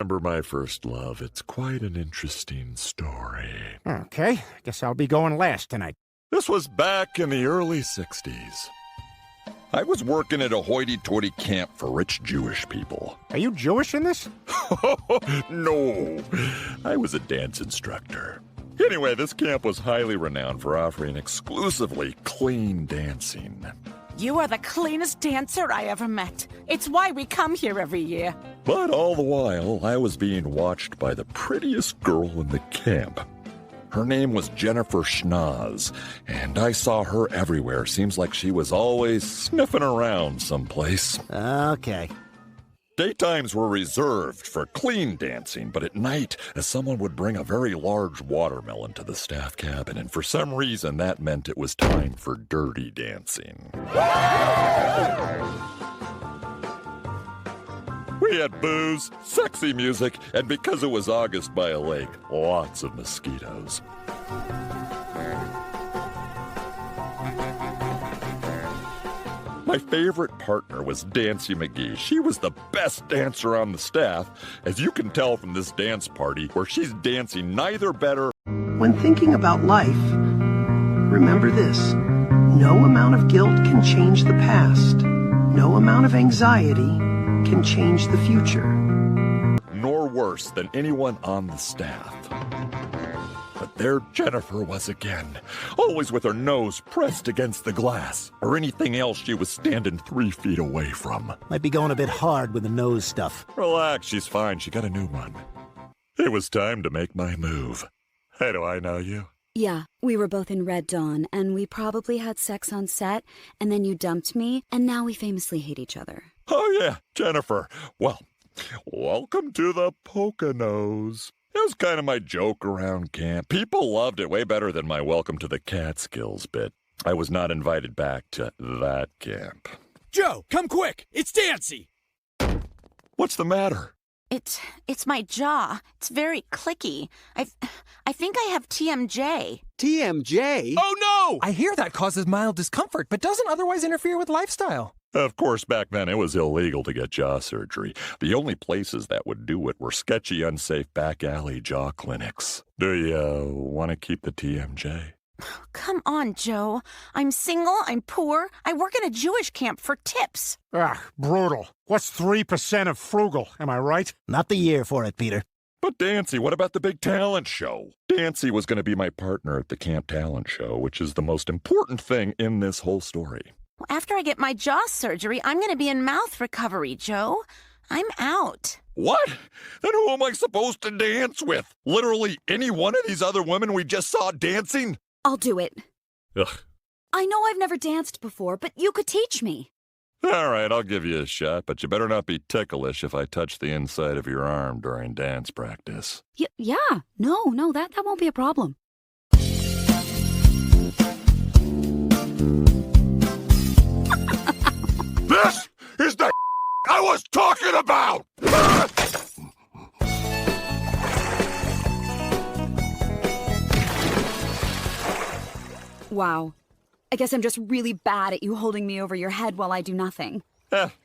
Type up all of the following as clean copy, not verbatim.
remember my first love. It's quite an interesting story. Okay, guess I'll be going last tonight. This was back in the early 60s. I was working at a hoity-toity camp for rich Jewish people. Are you Jewish in this? No, I was a dance instructor. Anyway, this camp was highly renowned for offering exclusively clean dancing. You are the cleanest dancer I ever met. It's why we come here every year. But all the while, I was being watched by the prettiest girl in the camp. Her name was Jennifer Schnoz, and I saw her everywhere. Seems like she was always sniffing around someplace. Okay. Daytimes were reserved for clean dancing, but at night, someone would bring a very large watermelon to the staff cabin, and for some reason that meant it was time for dirty dancing. We had booze, sexy music, and because it was August by a lake, lots of mosquitoes. My favorite partner was Dancy McGee. She was the best dancer on the staff, as you can tell from this dance party, where she's dancing neither better. When thinking about life, remember this: no amount of guilt can change the past. No amount of anxiety can change the future. Nor worse than anyone on the staff. But there Jennifer was again, always with her nose pressed against the glass, or anything else she was standing 3 feet away from. Might be going a bit hard with the nose stuff. Relax, she's fine. She got a new one. It was time to make my move. Hey, do I know you? Yeah, we were both in Red Dawn, and we probably had sex on set, and then you dumped me, and now we famously hate each other. Oh, yeah, Jennifer. Well, welcome to the Poconos. It was kind of my joke around camp. People loved it way better than my welcome to the Catskills bit. I was not invited back to that camp. Joe, come quick! It's Dancy! What's the matter? It's my jaw. It's very clicky. I think I have TMJ. TMJ? Oh no! I hear that causes mild discomfort, but doesn't otherwise interfere with lifestyle. Of course, back then it was illegal to get jaw surgery. The only places that would do it were sketchy, unsafe back alley jaw clinics. Do you want to keep the TMJ? Come on, Joe. I'm single, I'm poor, I work in a Jewish camp for tips. Brutal. What's 3% of frugal, am I right? Not the year for it, Peter. But Dancy, what about the big talent show? Dancy was going to be my partner at the camp talent show, which is the most important thing in this whole story. After I get my jaw surgery, I'm going to be in mouth recovery, Joe. I'm out. What? Then who am I supposed to dance with? Literally any one of these other women we just saw dancing? I'll do it. Ugh. I know I've never danced before, but you could teach me. All right, I'll give you a shot, but you better not be ticklish if I touch the inside of your arm during dance practice. Yeah. No, that won't be a problem. This is the I was talking about! Wow. I guess I'm just really bad at you holding me over your head while I do nothing.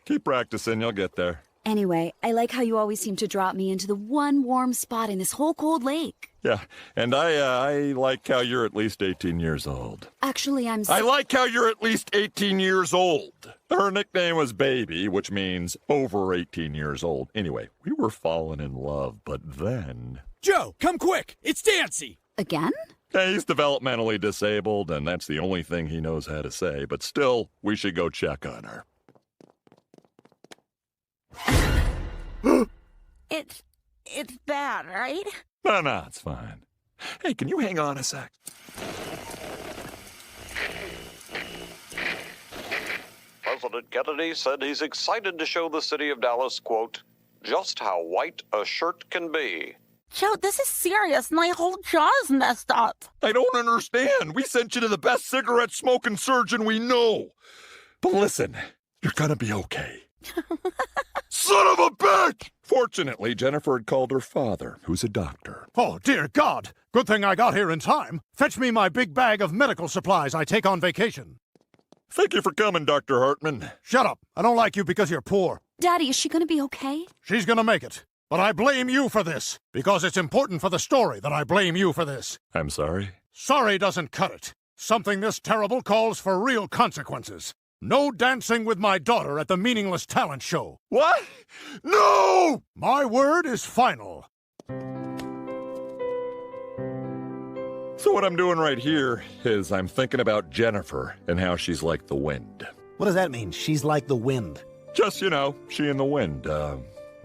Keep practicing, you'll get there. Anyway, I like how you always seem to drop me into the one warm spot in this whole cold lake. Yeah, and I like how you're at least 18 years old. Actually, I like how you're at least 18 years old. Her nickname was Baby, which means over 18 years old. Anyway, we were falling in love, but then... Joe, come quick! It's Dancy! Again? Yeah, he's developmentally disabled, and that's the only thing he knows how to say, but still, we should go check on her. It's bad, right? No, it's fine. Hey, can you hang on a sec? President Kennedy said he's excited to show the city of Dallas, quote, just how white a shirt can be. Joe, this is serious. My whole jaw's messed up. I don't understand. We sent you to the best cigarette-smoking surgeon we know. But listen, you're gonna be okay. Son of a bitch! Fortunately, Jennifer had called her father, who's a doctor. Oh, dear God. Good thing I got here in time. Fetch me my big bag of medical supplies I take on vacation. Thank you for coming, Dr. Hartman. Shut up. I don't like you because you're poor. Daddy, is she gonna be okay? She's gonna make it. but I blame you for this, because it's important for the story that I blame you for this. I'm sorry? Sorry doesn't cut it. Something this terrible calls for real consequences. No dancing with my daughter at the meaningless talent show. What? No! My word is final. So what I'm doing right here is I'm thinking about Jennifer and how she's like the wind. What does that mean? She's like the wind. Just, she and the wind.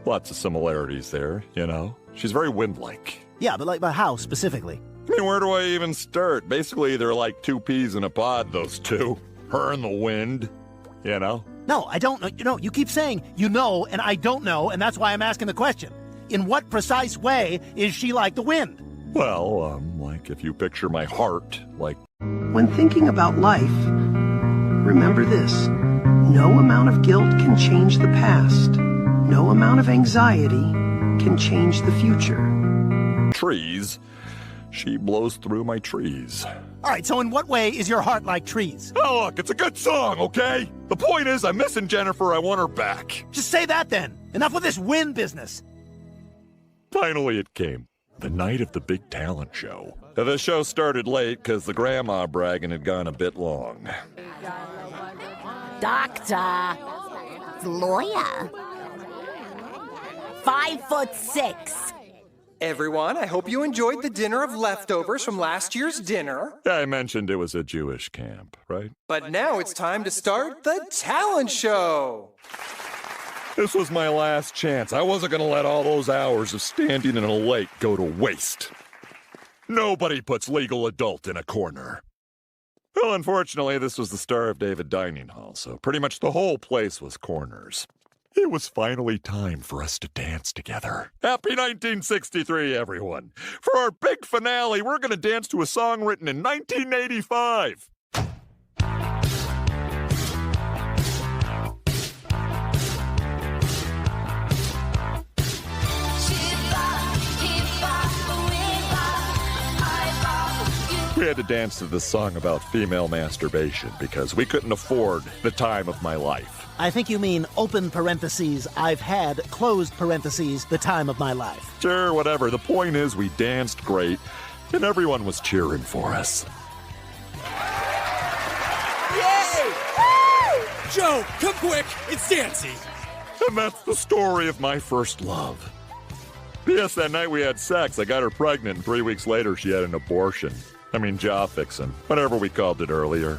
Lots of similarities there, She's very wind-like. Yeah, but how specifically? I mean, where do I even start? Basically, they're like two peas in a pod, those two. Her and the wind, No, I don't know. You keep saying you know, and I don't know, and that's why I'm asking the question. In what precise way is she like the wind? Well, like if you picture my heart, like... When thinking about life, remember this. No amount of guilt can change the past. No amount of anxiety can change the future. Trees. She blows through my trees. All right, so in what way is your heart like trees? Oh, look, it's a good song, okay? The point is, I'm missing Jennifer. I want her back. Just say that then. Enough with this wind business. Finally, it came. The night of the big talent show. The show started late because the grandma bragging had gone a bit long. Doctor. Lawyer. 5'6". Everyone, I hope you enjoyed the dinner of leftovers from last year's dinner. I mentioned it was a Jewish camp, right? But now it's time to start the talent show. This was my last chance. I wasn't going to let all those hours of standing in a lake go to waste. Nobody puts legal adult in a corner. Well, unfortunately, this was the Star of David Dining Hall, so pretty much the whole place was corners. It was finally time for us to dance together. Happy 1963, everyone. For our big finale, we're going to dance to a song written in 1985. We had to dance to this song about female masturbation because we couldn't afford the time of my life. I think you mean open parentheses, I've had, closed parentheses, the time of my life. Sure, whatever. The point is we danced great, and everyone was cheering for us. Yay! Woo! Joe, come quick! It's Dancy! And that's the story of my first love. P.S. That night we had sex. I got her pregnant, and 3 weeks later she had an abortion. Jaw fixing, whatever we called it earlier.